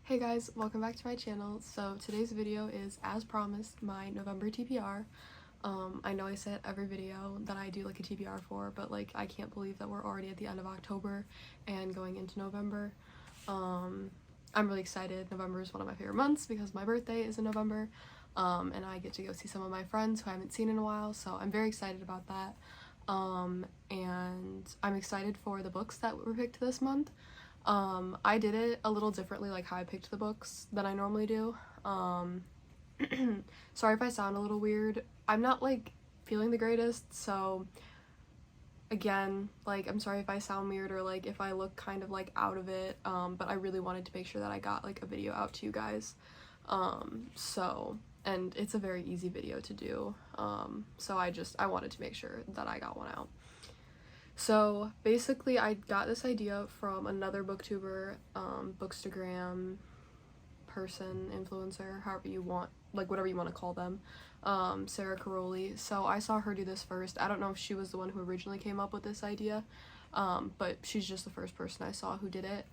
Hey guys, welcome back to my channel. So today's video is, as promised, my November TBR. I know I said every video that I do like a TBR for, but like I can't believe that we're already at the end of October and going into November. I'm really excited. November is one of my favorite months because my birthday is in November, and I get to go see some of my friends who I haven't seen in a while, so I'm very excited about that. And I'm excited for the books that were picked this month. I did it a little differently, like how I picked the books than I normally do. Sorry if I sound a little weird. I'm not like feeling the greatest, so again, like I'm sorry if I sound weird or like if I look kind of like out of it, but I really wanted to make sure that I got like a video out to you guys. And it's a very easy video to do, so I wanted to make sure that I got one out. So basically I got this idea from another booktuber, bookstagram person, influencer, however you want, like whatever you want to call them, Sarah Caroli. So I saw her do this first. I don't know if she was the one who originally came up with this idea, but she's just the first person I saw who did it.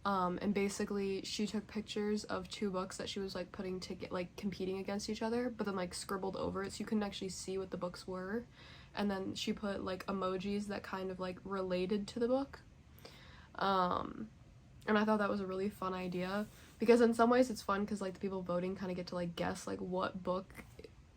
And basically she took pictures of two books that she was like putting to get like competing against each other, but then like scribbled over it so you couldn't actually see what the books were. And then she put like emojis that kind of like related to the book. And I thought that was a really fun idea because in some ways it's fun because like the people voting kind of get to like guess like what book,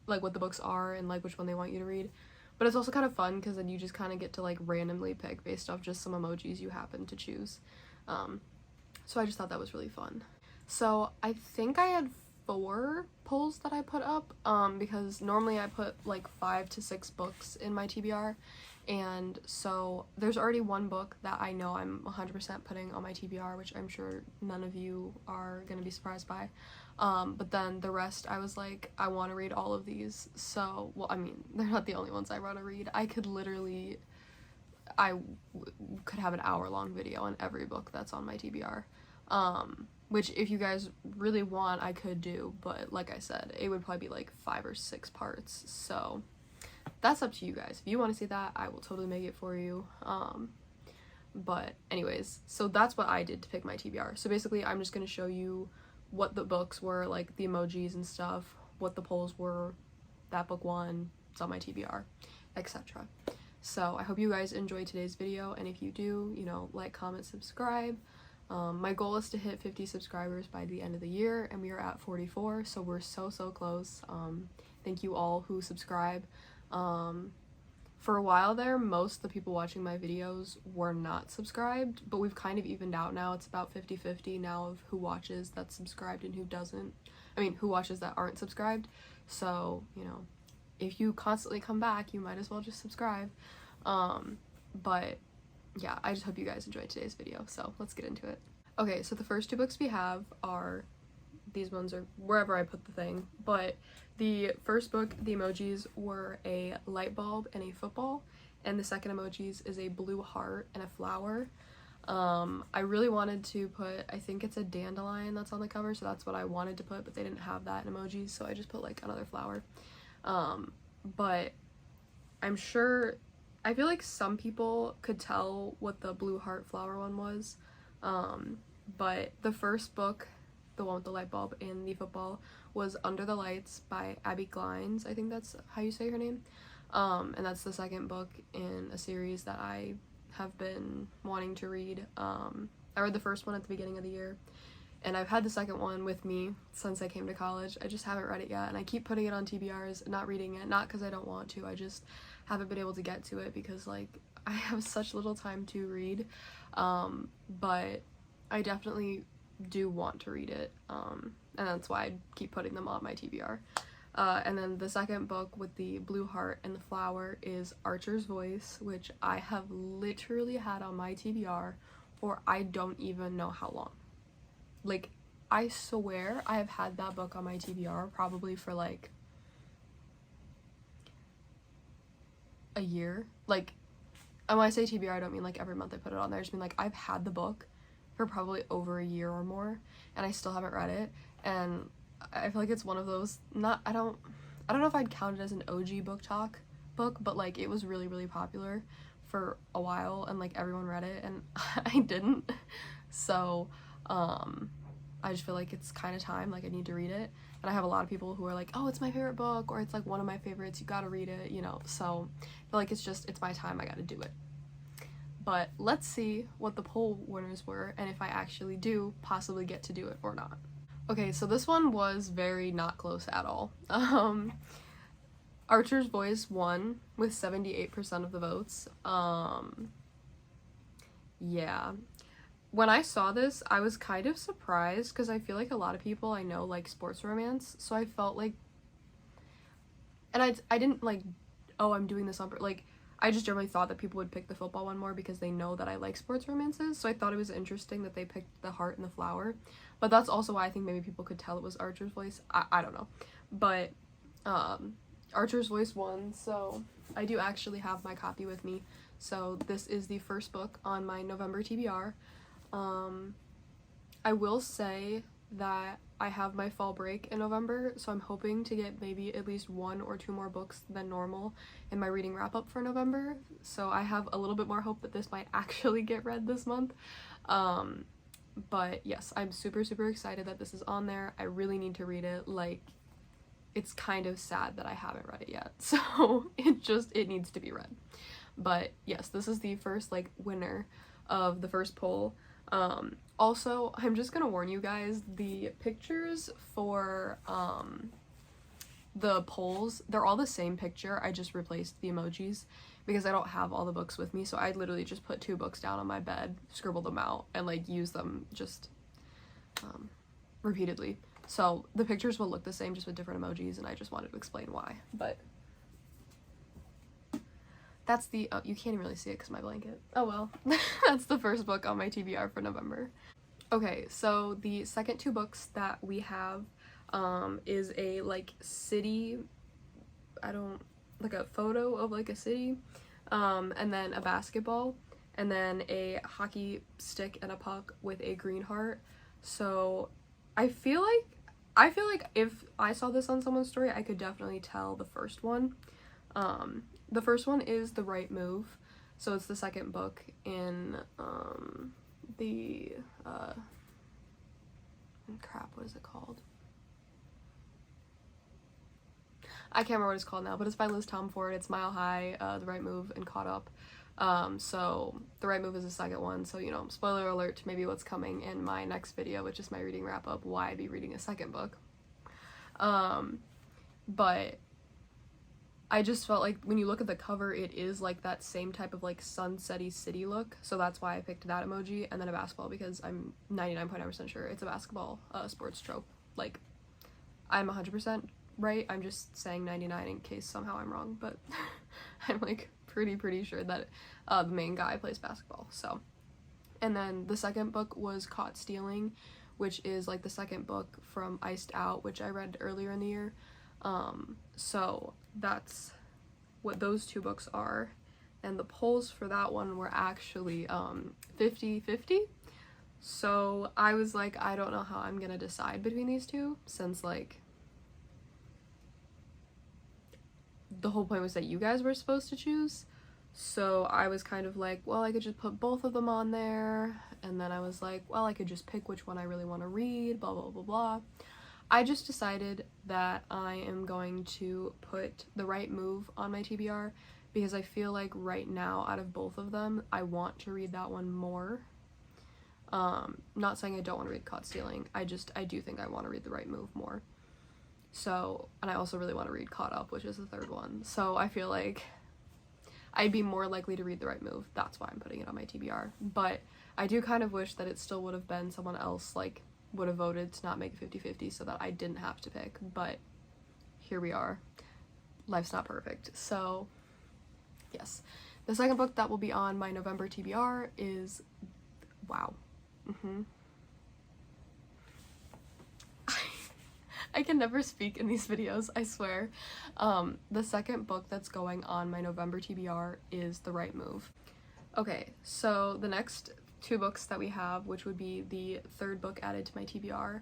like what the books are and like which one they want you to read. But it's also kind of fun because then you just kind of get to like randomly pick based off just some emojis you happen to choose. So I just thought that was really fun. So I think I had 4 polls that I put up, because normally I put like 5 to 6 books in my TBR, and so there's already one book that I know I'm 100% putting on my TBR, which I'm sure none of you are gonna be surprised by, but then the rest I was like, I want to read all of these. So, well, I mean, they're not the only ones I want to read. I could literally, could have an hour-long video on every book that's on my TBR, which if you guys really want I could do, but like I said, it would probably be like 5 or 6 parts, so that's up to you guys. If you want to see that, I will totally make it for you. But anyways, so that's what I did to pick my TBR. So basically I'm just going to show you what the books were, like the emojis and stuff, what the polls were, that book won, it's on my TBR, etc. So I hope you guys enjoyed today's video, and if you do, you know, like, comment, subscribe. My goal is to hit 50 subscribers by the end of the year, and we are at 44, so we're so close. Thank you all who subscribe. For a while there, most of the people watching my videos were not subscribed, but we've kind of evened out now. It's about 50-50 now of who watches that's subscribed and who doesn't. I mean, who watches that aren't subscribed. So, you know, if you constantly come back, you might as well just subscribe. But yeah, I just hope you guys enjoyed today's video, so let's get into it. Okay, so the first 2 books we have are, these ones are wherever I put the thing, but the first book, the emojis were a light bulb and a football, and the second emojis is a blue heart and a flower. I really wanted to put, I think it's a dandelion that's on the cover, so that's what I wanted to put, but they didn't have that in emojis, so I just put like another flower. But I'm sure, I feel like some people could tell what the blue heart flower one was, but the first book, the one with the light bulb and the football, was Under the Lights by Abby Glines, I think that's how you say her name, and that's the second book in a series that I have been wanting to read. I read the first one at the beginning of the year, and I've had the second one with me since I came to college. I just haven't read it yet, and I keep putting it on TBRs, not reading it, not because I don't want to, I just haven't been able to get to it because like I have such little time to read, but I definitely do want to read it, and that's why I keep putting them on my TBR. And then the second book with the blue heart and the flower is Archer's Voice, which I have literally had on my TBR for I don't even know how long. Like, I swear I have had that book on my TBR probably for like a year. Like, and when I say TBR, I don't mean like every month I put it on there. I just mean like I've had the book for probably over a year or more, and I still haven't read it. And I feel like it's one of those, I don't know if I'd count it as an OG book talk book, but like it was really popular for a while, and like everyone read it, and I didn't. So I just feel like it's kind of time, like I need to read it. And I have a lot of people who are like, oh, it's my favorite book, or it's like one of my favorites, you gotta read it, you know. So I feel like it's my time, I gotta do it. But let's see what the poll winners were and if I actually do possibly get to do it or not. Okay, so this one was very not close at all. Archer's Voice won with 78% of the votes. Yeah. When I saw this, I was kind of surprised because I feel like a lot of people I know like sports romance, so I felt like, and I didn't like, oh, I'm doing this on, like, I just generally thought that people would pick the football one more because they know that I like sports romances, so I thought it was interesting that they picked The Heart and the Flower, but that's also why I think maybe people could tell it was Archer's Voice. I don't know, but Archer's Voice won, so I do actually have my copy with me. So this is the first book on my November TBR. I will say that I have my fall break in November, so I'm hoping to get maybe at least 1 or 2 more books than normal in my reading wrap up for November, so I have a little bit more hope that this might actually get read this month. But yes, I'm super excited that this is on there. I really need to read it. Like, it's kind of sad that I haven't read it yet, so it needs to be read. But yes, this is the first like winner of the first poll. Also, I'm just gonna warn you guys, the pictures for the polls, they're all the same picture. I just replaced the emojis because I don't have all the books with me, so I literally just put 2 books down on my bed, scribbled them out, and like use them just repeatedly. So the pictures will look the same, just with different emojis, and I just wanted to explain why. But that's the, oh, you can't even really see it because my blanket. Oh well. That's the first book on my TBR for November. Okay, so the second 2 books that we have is a like city, like a photo of like a city, and then a basketball, and then a hockey stick and a puck with a green heart. So I feel like if I saw this on someone's story, I could definitely tell the first one. The first one is The Right Move, so it's the second book in the crap, what is it called? I can't remember what it's called now, but it's by Liz Tomford. It's Mile High, The Right Move, and Caught Up. So The Right Move is the second one, so, you know, spoiler alert to maybe what's coming in my next video, which is my reading wrap up, why I'd be reading a second book. But I just felt like when you look at the cover, it is like that same type of like sunsetty city look, so that's why I picked that emoji, and then a basketball because I'm 99.9% sure it's a basketball sports trope. Like, I'm 100% right, I'm just saying 99 in case somehow I'm wrong, but I'm like pretty sure that the main guy plays basketball. So, and then the second book was Caught Stealing, which is like the second book from Iced Out, which I read earlier in the year. So that's what those 2 books are, and the polls for that one were actually 50-50. So I was like, I don't know how I'm gonna decide between these 2, since like the whole point was that you guys were supposed to choose. So I was kind of like, well, I could just put both of them on there, and then I was like, well, I could just pick which one I really want to read, blah blah blah blah. I just decided that I am going to put The Right Move on my TBR because I feel like right now, out of both of them, I want to read that one more. Not saying I don't want to read Caught Stealing, I do think I want to read The Right Move more. So, and I also really want to read Caught Up, which is the third one. So I feel like I'd be more likely to read The Right Move. That's why I'm putting it on my TBR. But I do kind of wish that it still would have been someone else, like, would have voted to not make it 50-50 so that I didn't have to pick, but here we are. Life's not perfect. So yes, the second book that will be on my November TBR is, wow, I can never speak in these videos, I swear. The second book that's going on my November TBR is The Right Move. Okay, so the next 2 books that we have, which would be the third book added to my TBR,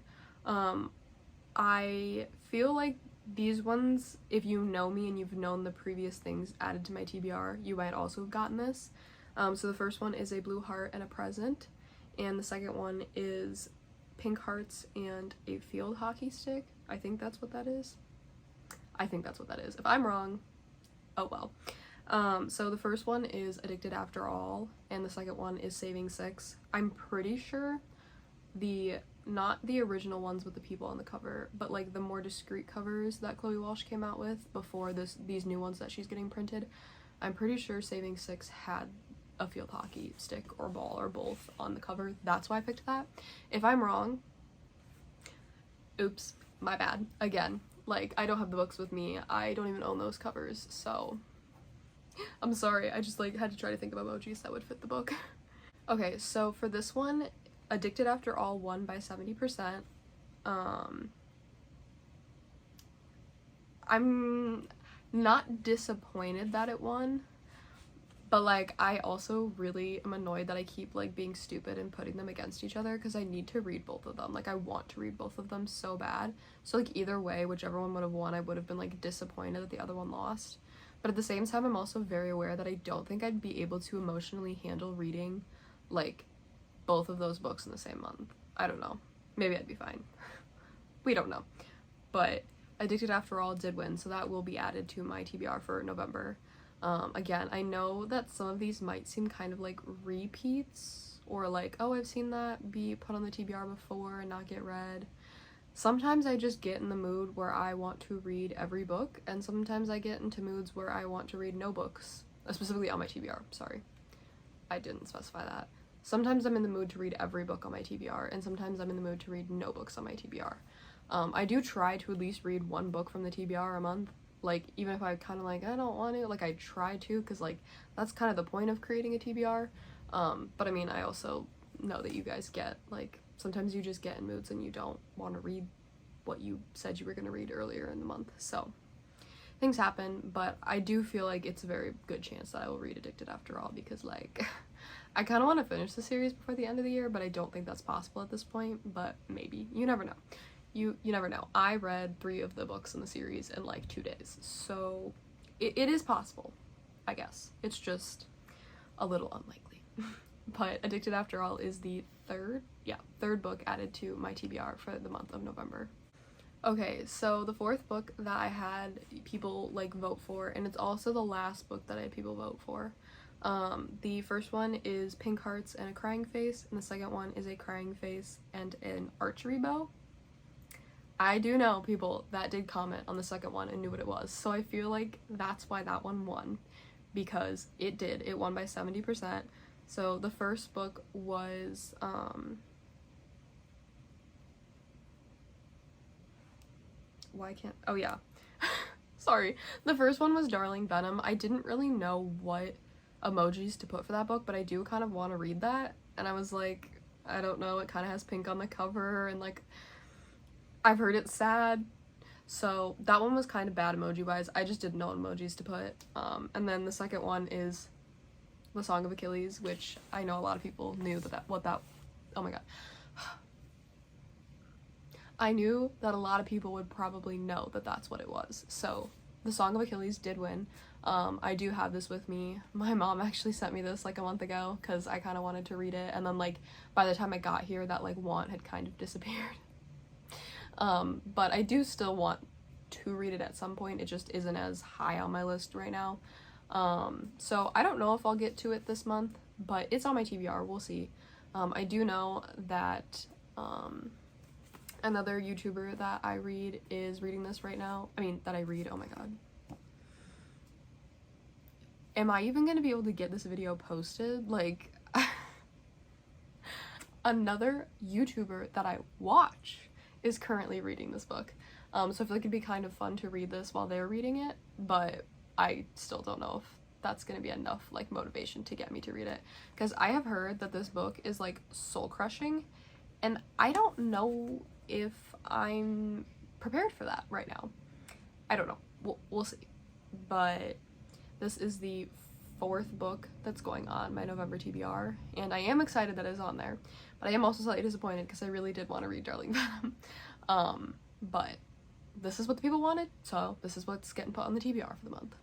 I feel like these ones, if you know me and you've known the previous things added to my TBR, you might also have gotten this. So the first one is A Blue Heart and a Present, and the second one is pink hearts and a field hockey stick. I think that's what that is. If I'm wrong, oh well. So the first one is Addicted After All, and the second one is Saving Six. I'm pretty sure not the original ones with the people on the cover, but like the more discreet covers that Chloe Walsh came out with before these new ones that she's getting printed. I'm pretty sure Saving Six had a field hockey stick or ball or both on the cover. That's why I picked that. If I'm wrong, oops, my bad. Again, like, I don't have the books with me. I don't even own those covers, so I'm sorry. I just like had to try to think of emojis that would fit the book. Okay, so for this one, Addicted After All won by 70%. I'm not disappointed that it won, but like I also really am annoyed that I keep like being stupid and putting them against each other, because I need to read both of them. Like, I want to read both of them so bad. So like either way, whichever one would have won, I would have been like disappointed that the other one lost. But at the same time, I'm also very aware that I don't think I'd be able to emotionally handle reading like both of those books in the same month. I don't know. Maybe I'd be fine. We don't know. But Addicted After All did win, so that will be added to my TBR for November. Again, I know that some of these might seem kind of like repeats, or like, oh, I've seen that be put on the TBR before and not get read. Sometimes I just get in the mood where I want to read every book, and sometimes I get into moods where I want to read no books, specifically on my TBR. Sorry, I didn't specify that. Sometimes I'm in the mood to read every book on my TBR, and sometimes I'm in the mood to read no books on my TBR. I do try to at least read one book from the TBR a month. Like, even if I kind of like, I don't want to, like, I try to, because like that's kind of the point of creating a TBR. But I mean, I also know that you guys get, like, sometimes you just get in moods and you don't want to read what you said you were going to read earlier in the month. So things happen, but I do feel like it's a very good chance that I will read Addicted After All, because like I kind of want to finish the series before the end of the year, but I don't think that's possible at this point. But maybe. You never know. You never know. I read 3 of the books in the series in like 2 days, so it is possible, I guess. It's just a little unlikely. But Addicted After All is the third book added to my TBR for the month of November. Okay, so the 4th book that I had people like vote for, and it's also the last book that I had people vote for. The first one is Pink Hearts and a Crying Face, and the second one is a crying face and an archery bow. I do know people that did comment on the second one and knew what it was, so I feel like that's why that one won, because it did. It won by 70%. So the first book was, oh yeah, sorry. The first one was Darling Venom. I didn't really know what emojis to put for that book, but I do kind of want to read that, and I was like, I don't know, it kind of has pink on the cover, and like, I've heard it's sad, so that one was kind of bad emoji-wise. I just didn't know what emojis to put. And then the second one is The Song of Achilles, which I know a lot of people knew oh my god. I knew that a lot of people would probably know that that's what it was. So The Song of Achilles did win. I do have this with me. My mom actually sent me this like a month ago because I kind of wanted to read it, and then like by the time I got here, that like want had kind of disappeared. But I do still want to read it at some point. It just isn't as high on my list right now. So I don't know if I'll get to it this month, but it's on my TBR. We'll see. I do know that another YouTuber that I read is reading this right now. Oh my god. Am I even gonna be able to get this video posted? Like, another YouTuber that I watch is currently reading this book. So I feel like it'd be kind of fun to read this while they're reading it, but I still don't know if that's gonna be enough like motivation to get me to read it, because I have heard that this book is like soul crushing, and I don't know if I'm prepared for that right now. I don't know. We'll see. But this is the 4th book that's going on my November TBR, and I am excited that it's on there, but I am also slightly disappointed because I really did want to read Darling Venom. But this is what the people wanted, so this is what's getting put on the TBR for the month.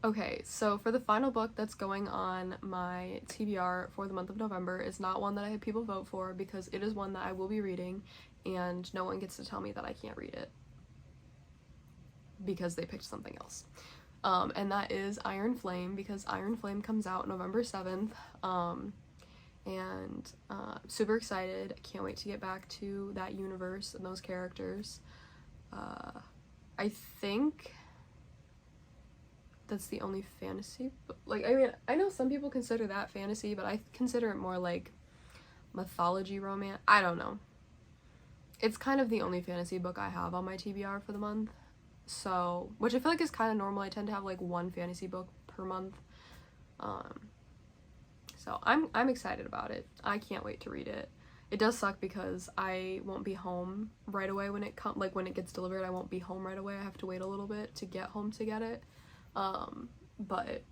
Okay, so for the final book that's going on my TBR for the month of November is not one that I have people vote for, because it is one that I will be reading and no one gets to tell me that I can't read it because they picked something else. And that is Iron Flame, because Iron Flame comes out November 7th. And super excited. I can't wait to get back to that universe and those characters. I think that's the only fantasy, like, I mean, I know some people consider that fantasy, but I consider it more like mythology romance. I don't know. It's kind of the only fantasy book I have on my TBR for the month, so, which I feel like is kind of normal. I tend to have like one fantasy book per month. So I'm excited about it. I can't wait to read it. It does suck because I won't be home right away when it when it gets delivered. I won't be home right away. I have to wait a little bit to get home to get it. But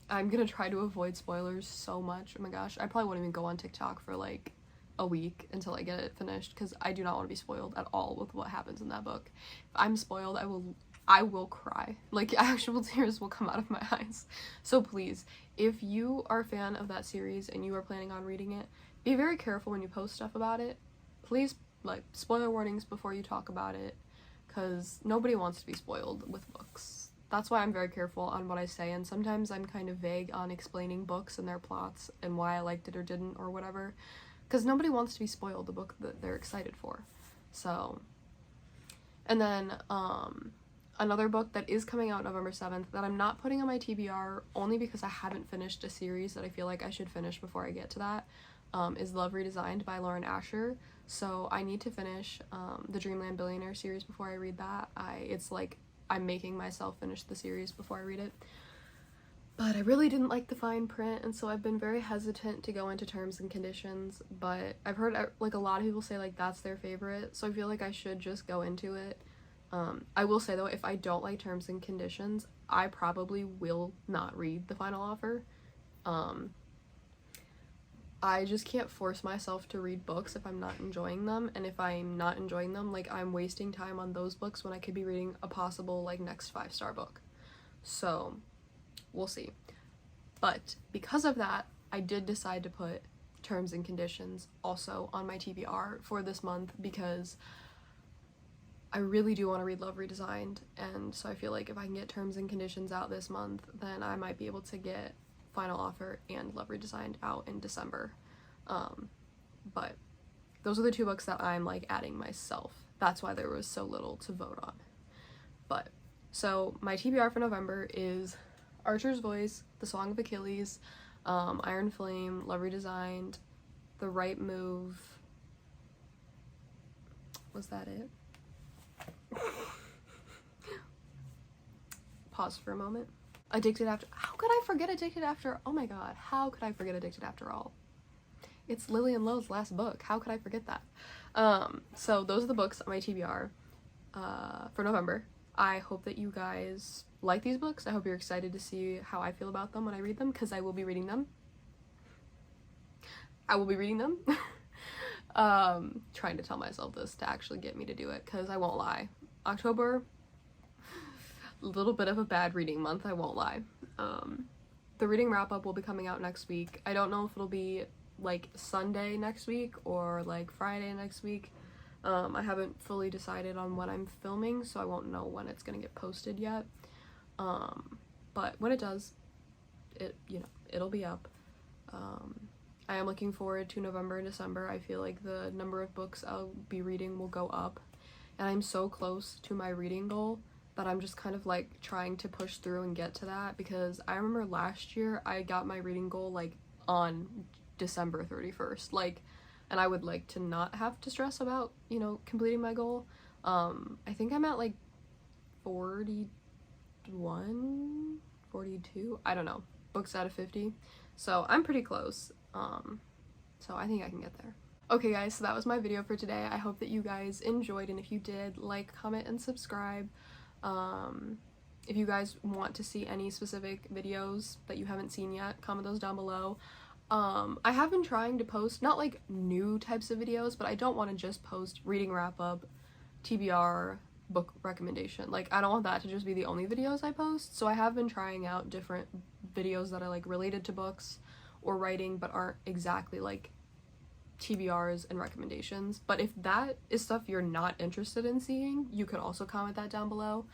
I'm gonna try to avoid spoilers so much. Oh my gosh, I probably won't even go on TikTok for like a week until I get it finished, because I do not want to be spoiled at all with what happens in that book. If I'm spoiled, I will cry. Like, actual tears will come out of my eyes. So please, if you are a fan of that series and you are planning on reading it, be very careful when you post stuff about it. Please, like, spoiler warnings before you talk about it, because nobody wants to be spoiled with books. That's why I'm very careful on what I say, and sometimes I'm kind of vague on explaining books and their plots and why I liked it or didn't or whatever, because nobody wants to be spoiled the book that they're excited for. So, and then another book that is coming out November 7th that I'm not putting on my TBR only because I haven't finished a series that I feel like I should finish before I get to that, is Love Redesigned by Lauren Asher. So I need to finish the Dreamland Billionaire series before I read that. It's like I'm making myself finish the series before I read it. But I really didn't like the fine print, and so I've been very hesitant to go into terms and conditions, but I've heard like a lot of people say like that's their favorite, so I feel like I should just go into it. I will say though, if I don't like terms and conditions, I probably will not read the final offer. I just can't force myself to read books if I'm not enjoying them, and if I'm not enjoying them, like, I'm wasting time on those books when I could be reading a possible like next 5-star book. So we'll see. But because of that, I did decide to put terms and conditions also on my TBR for this month, because I really do want to read Love Redesigned, and so I feel like if I can get terms and conditions out this month, then I might be able to get Final Offer and Love Redesigned out in December. But those are the 2 books that I'm like adding myself. That's why there was so little to vote on. But so my TBR for November is Archer's Voice, The Song of Achilles, Iron Flame, Love Redesigned, The Right Move. Was that it? Pause for a moment. Addicted After. How could I forget Addicted After? Oh my god, how could I forget Addicted After All? It's Lillian Lowe's last book. How could I forget that? So those are the books on my TBR for November. I hope that you guys like these books. I hope you're excited to see how I feel about them when I read them, because I will be reading them. Trying to tell myself this to actually get me to do it, because I won't lie. October, a little bit of a bad reading month, I won't lie. The reading wrap-up will be coming out next week. I don't know if it'll be like Sunday next week or like Friday next week. I haven't fully decided on when I'm filming, so I won't know when it's gonna get posted yet. But when it does, it'll be up. I am looking forward to November and December. I feel like the number of books I'll be reading will go up, and I'm so close to my reading goal that I'm just kind of like trying to push through and get to that, because I remember last year I got my reading goal like on December 31st, like, and I would like to not have to stress about, completing my goal. I think I'm at like 41, 42, I don't know, books out of 50, so I'm pretty close. So I think I can get there. Okay guys, so that was my video for today. I hope that you guys enjoyed, and if you did, like, comment, and subscribe. If you guys want to see any specific videos that you haven't seen yet, comment those down below. I have been trying to post, not like new types of videos, but I don't want to just post reading wrap up, TBR, book recommendation. Like, I don't want that to just be the only videos I post. So I have been trying out different videos that are like related to books or writing but aren't exactly like TBRs and recommendations. But if that is stuff you're not interested in seeing, you could also comment that down below,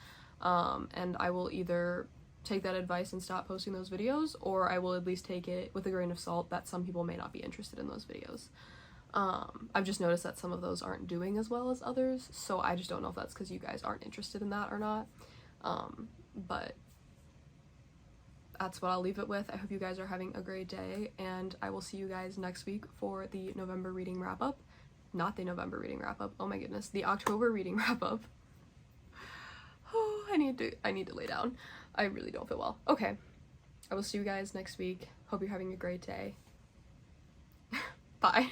and I will either take that advice and stop posting those videos, or I will at least take it with a grain of salt that some people may not be interested in those videos. I've just noticed that some of those aren't doing as well as others, so I just don't know if that's because you guys aren't interested in that or not. But that's what I'll leave it with. I hope you guys are having a great day, and I will see you guys next week for the November reading wrap-up. Not the November reading wrap-up, oh my goodness, the October reading wrap-up. Oh, I need to lay down. I really don't feel well. Okay, I will see you guys next week. Hope you're having a great day. Bye.